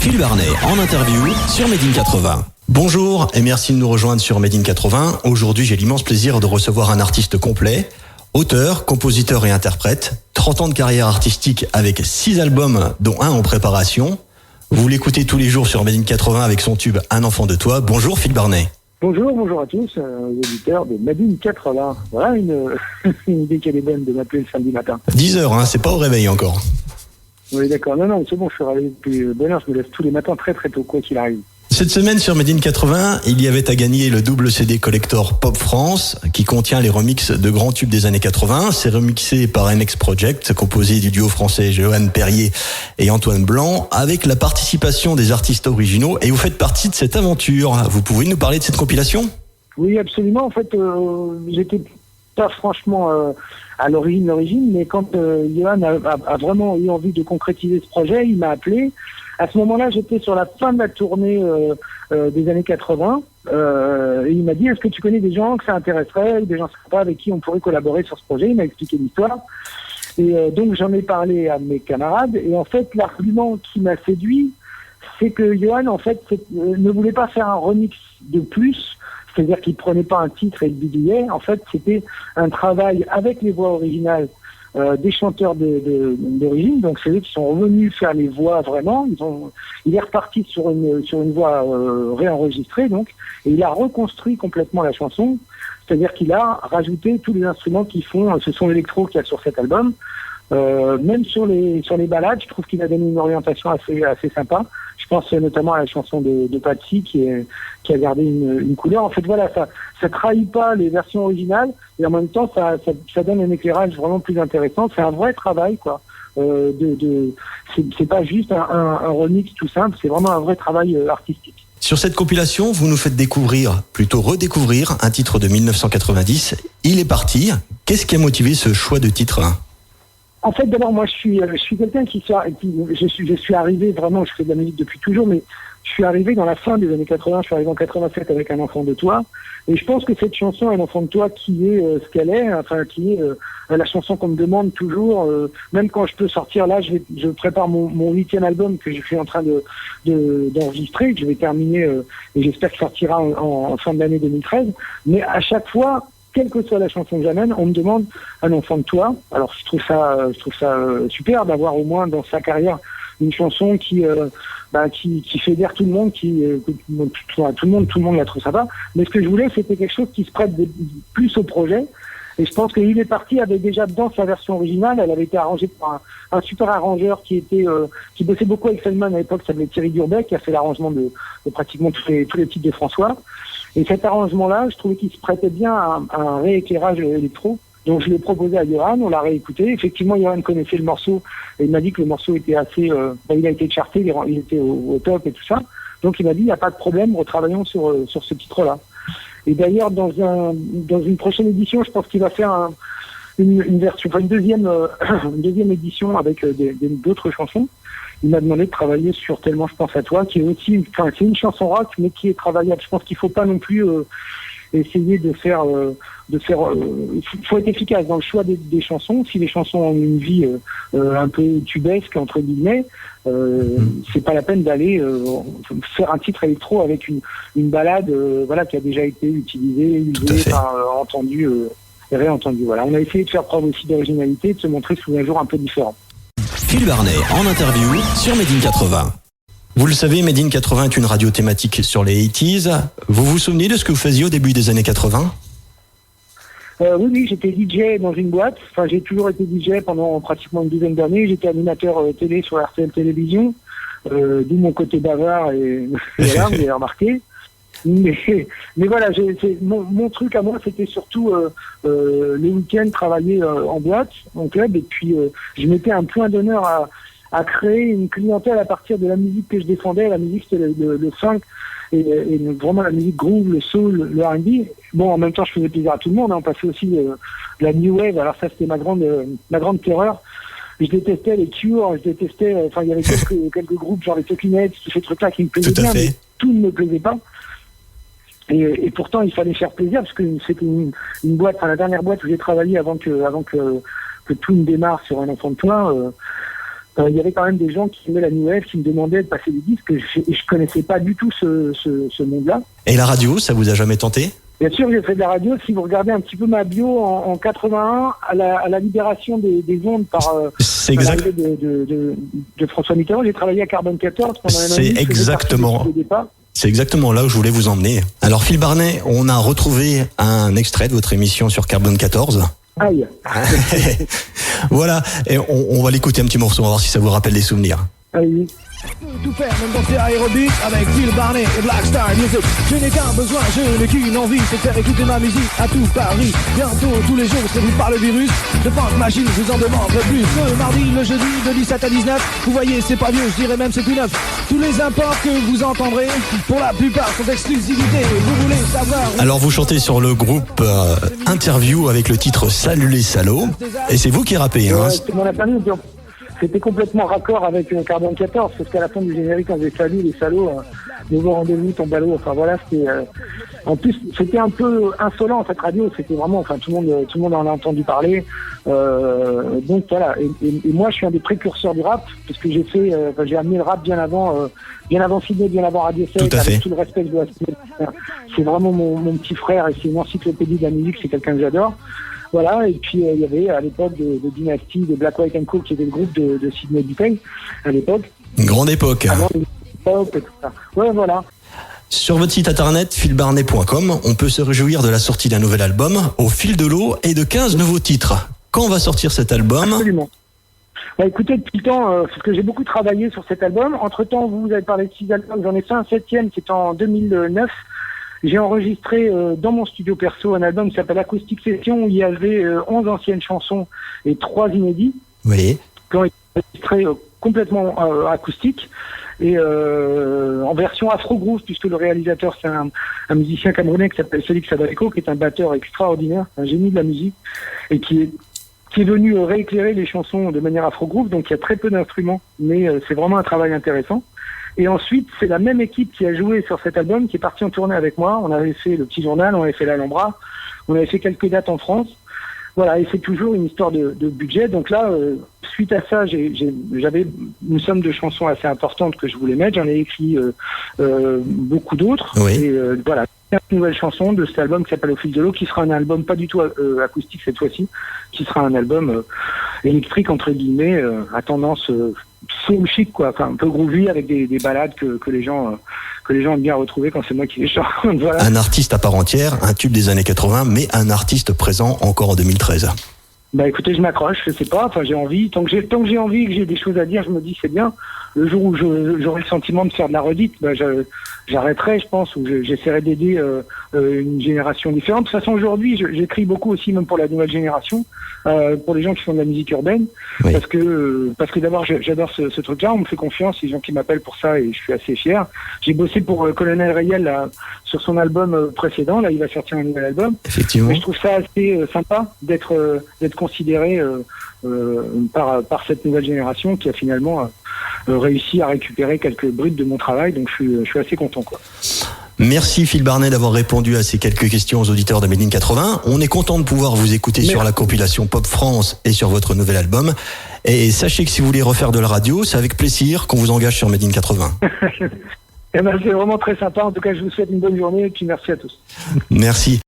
Phil Barnet en interview sur Made in 80. Bonjour et merci de nous rejoindre sur Made in 80. Aujourd'hui, j'ai l'immense plaisir de recevoir un artiste complet, auteur, compositeur et interprète. 30 ans de carrière artistique avec 6 albums, dont un en préparation. Vous l'écoutez tous les jours sur Made in 80 avec son tube Un enfant de toi. Bonjour Phil Barnet. Bonjour à tous, auditeurs de Made in 80. Voilà une idée qu'elle est bonne de m'appeler le samedi matin. 10h, c'est pas au réveil encore. Oui, d'accord. Non, c'est bon, je suis réveillé depuis bonne heure. Je me lève tous les matins très tôt, quoi qu'il arrive. Cette semaine sur Made in 80, il y avait à gagner le double CD collector Pop France qui contient les remixes de grands tubes des années 80. C'est remixé par MX Project, composé du duo français Johan Perrier et Antoine Blanc, avec la participation des artistes originaux. Et vous faites partie de cette aventure. Vous pouvez nous parler de cette compilation ? Oui, absolument. En fait, j'étais pas franchement à l'origine, mais quand Johan a vraiment eu envie de concrétiser ce projet, il m'a appelé. À ce moment-là, j'étais sur la fin de la tournée des années 80. Et il m'a dit, est-ce que tu connais des gens que ça intéresserait, des gens sympas avec qui on pourrait collaborer sur ce projet ? Il m'a expliqué l'histoire. Et donc, j'en ai parlé à mes camarades. Et en fait, l'argument qui m'a séduit, c'est que Johan, en fait, ne voulait pas faire un remix de plus. C'est-à-dire qu'il prenait pas un titre et le bidouillait. En fait, c'était un travail avec les voix originales des chanteurs d'origine, donc c'est eux qui sont revenus faire les voix vraiment. Il est reparti sur une voix réenregistrée, donc, et il a reconstruit complètement la chanson. C'est-à-dire qu'il a rajouté tous les instruments qui font ce son électro qu'il y a sur cet album. Même sur les ballades, je trouve qu'il a donné une orientation assez sympa. Je pense notamment à la chanson de Patsy qui a gardé une couleur. En fait, voilà, ça trahit pas les versions originales et en même temps ça donne un éclairage vraiment plus intéressant. C'est un vrai travail, quoi. C'est pas juste un remix tout simple, c'est vraiment un vrai travail artistique. Sur cette compilation, vous nous faites découvrir, plutôt redécouvrir, un titre de 1990. Il est parti. Qu'est-ce qui a motivé ce choix de titre ? En fait, d'abord, moi, je suis quelqu'un je suis arrivé vraiment, je fais de la musique depuis toujours, mais je suis arrivé dans la fin des années 80, je suis arrivé en 87 avec Un enfant de toi, et je pense que cette chanson, Un enfant de toi, qui est ce qu'elle est, enfin, qui est la chanson qu'on me demande toujours, même quand je peux sortir là, je prépare mon 8e album que je suis en train d'enregistrer, que je vais terminer, et j'espère qu'il sortira en fin de l'année 2013, mais à chaque fois, quelle que soit la chanson que j'amène, on me demande Un enfant de toi. Alors je trouve ça super d'avoir au moins dans sa carrière une chanson qui fédère tout le monde, tout le monde la trouve sympa. Mais ce que je voulais, c'était quelque chose qui se prête plus au projet. Et je pense qu'il est parti avec déjà dans sa version originale, elle avait été arrangée par un super arrangeur qui bossait beaucoup avec Feldman à l'époque, ça s'appelait Thierry Durbeck, qui a fait l'arrangement de pratiquement tous les titres de François. Et cet arrangement-là, je trouvais qu'il se prêtait bien à un rééclairage électro. Donc je l'ai proposé à Johan, on l'a réécouté. Effectivement, Johan connaissait le morceau et il m'a dit que le morceau était assez... il a été charté, il était au top et tout ça. Donc il m'a dit, il n'y a pas de problème, retravaillons sur ce titre-là. Et d'ailleurs, dans une prochaine édition, je pense qu'il va faire une version, une deuxième édition avec d'autres chansons. Il m'a demandé de travailler sur Tellement je pense à toi, qui est aussi, c'est une chanson rock, mais qui est travaillable. Je pense qu'il faut pas non plus essayer de faire. Il faut être efficace dans le choix des chansons. Si les chansons ont une vie un peu tubesque entre guillemets, c'est pas la peine d'aller faire un titre électro avec une ballade, qui a déjà été utilisée, usée, entendue et réentendue. Voilà, on a essayé de faire preuve aussi d'originalité, de se montrer sous un jour un peu différent. Phil Barnet en interview sur Made in 80. Vous le savez, Made in 80 est une radio thématique sur les 80s. Vous vous souvenez de ce que vous faisiez au début des années 80 ? Oui, j'étais DJ dans une boîte. Enfin, j'ai toujours été DJ pendant pratiquement une dizaine d'années. J'étais animateur télé sur RTL Télévision, d'où mon côté bavard et voilà, vous avez remarqué. Mais voilà, mon truc à moi, c'était surtout les week-ends travailler en boîte, en club, et puis je mettais un point d'honneur à créer une clientèle à partir de la musique que je défendais. La musique, c'était le funk et vraiment la musique groove, le soul, le R&B. Bon, en même temps, je faisais plaisir à tout le monde. On passait aussi la new wave. Alors ça, c'était ma grande terreur. Je détestais les Cure, il y avait quelques groupes, genre les Talking tous ces trucs-là qui me plaisaient bien, mais tout ne me plaisait pas. Et pourtant, il fallait faire plaisir, parce que c'était une boîte, la dernière boîte où j'ai travaillé avant que tout ne démarre sur Un enfant de toi. il y avait quand même des gens qui aimaient la New Wave, qui me demandaient de passer des disques, et je connaissais pas du tout ce monde-là. Et la radio, ça vous a jamais tenté? Bien sûr, j'ai fait de la radio. Si vous regardez un petit peu ma bio, en 81, à la libération des ondes par l'arrivée de François Mitterrand, j'ai travaillé à Carbone 14 pendant un an et demi. C'est exactement là où je voulais vous emmener. Alors Phil Barnet, on a retrouvé un extrait de votre émission sur Carbone 14. Aïe. Voilà, et on va l'écouter un petit morceau, on va voir si ça vous rappelle des souvenirs. Allez. Tout faire, même danser aérobic avec Phil Barnet et Black Star Music. Je n'ai qu'un besoin, je n'ai qu'une envie, c'est de faire écouter ma musique à tout Paris. Bientôt, tous les jours, c'est vous par le virus. De Funk Machine, je vous en demanderai plus. Le mardi, le jeudi, de 17 à 19. Vous voyez, c'est pas vieux, je dirais même c'est tout neuf. Tous les imports que vous entendrez, pour la plupart, sont d'exclusivité. Vous voulez savoir... Alors vous chantez sur le groupe Interview avec le titre Salut les salauds. Et c'est vous qui rappez, hein? C'est mon appareil. C'était complètement raccord avec Carbone 14, parce qu'à la fin du générique, on faisait Salut les salauds, nouveau rendez-vous, ton ballot, enfin voilà, c'était... en plus, c'était un peu insolent, cette radio, c'était vraiment... Enfin, tout le monde en a entendu parler. Donc voilà, et moi, je suis un des précurseurs du rap, parce que j'ai amené le rap bien avant Sydney, bien avant Radio 7, avec tout le respect que je dois assumer. C'est vraiment mon petit frère, et c'est une encyclopédie de la musique, c'est quelqu'un que j'adore. Voilà, et puis il y avait à l'époque de Dynasty, de Black White & Co, qui était le groupe de Sidney Bechet à l'époque. Une grande époque. Avant l'époque et tout ça. Ouais, voilà. Sur votre site internet philbarnet.com, on peut se réjouir de la sortie d'un nouvel album au fil de l'eau et de 15 nouveaux titres. Quand va sortir cet album? Absolument. Bah, écoutez, depuis le temps, parce que j'ai beaucoup travaillé sur cet album. Entre-temps, vous avez parlé de 6 albums, j'en ai fait un 7e, c'était en 2009. J'ai enregistré dans mon studio perso un album qui s'appelle Acoustic Session, où il y avait 11 anciennes chansons et 3 inédits. Oui. Qui ont été enregistrés complètement acoustiques et en version afro-groove, puisque le réalisateur, c'est un musicien camerounais qui s'appelle Félix Sadaleko, qui est un batteur extraordinaire, un génie de la musique, et qui est venu rééclairer les chansons de manière afro-groove. Donc il y a très peu d'instruments, mais c'est vraiment un travail intéressant. Et ensuite, c'est la même équipe qui a joué sur cet album qui est partie en tournée avec moi. On avait fait le Petit Journal, on avait fait l'Alhambra, on avait fait quelques dates en France. Voilà, et c'est toujours une histoire de budget. Donc là, suite à ça, j'avais une somme de chansons assez importante que je voulais mettre. J'en ai écrit beaucoup d'autres. Oui. Et voilà, 15 nouvelles chansons de cet album qui s'appelle Au fil de l'eau, qui sera un album pas du tout acoustique cette fois-ci, qui sera un album électrique, entre guillemets, à tendance soul chic, quoi, enfin un peu groovy, avec des ballades que les gens aiment bien retrouver quand c'est moi qui les chante. Voilà. Un artiste à part entière, un tube des années 80, mais un artiste présent encore en 2013. Bah écoutez, je m'accroche, je sais pas, enfin j'ai envie, tant que j'ai envie, que j'ai des choses à dire, je me dis c'est bien. Le jour où j'aurai le sentiment de faire de la redite, bah j'arrêterai, je pense, ou j'essaierai d'aider une génération différente. De toute façon, aujourd'hui, j'écris beaucoup aussi, même pour la nouvelle génération, pour les gens qui font de la musique urbaine, oui. parce que d'abord j'adore ce truc-là, on me fait confiance, les gens qui m'appellent pour ça, et je suis assez fier. J'ai bossé pour Colonel Rayel là, sur son album précédent, là il va sortir un nouvel album. Effectivement. Mais je trouve ça assez sympa d'être considéré par cette nouvelle génération qui a finalement réussi à récupérer quelques bribes de mon travail, donc je suis assez content, quoi. Merci Phil Barnet d'avoir répondu à ces quelques questions aux auditeurs de Made in 80. On est content de pouvoir vous écouter sur la compilation Pop France et sur votre nouvel album. Et sachez que si vous voulez refaire de la radio, c'est avec plaisir qu'on vous engage sur Made in 80. Eh ben, c'est vraiment très sympa. En tout cas, je vous souhaite une bonne journée et puis merci à tous. Merci.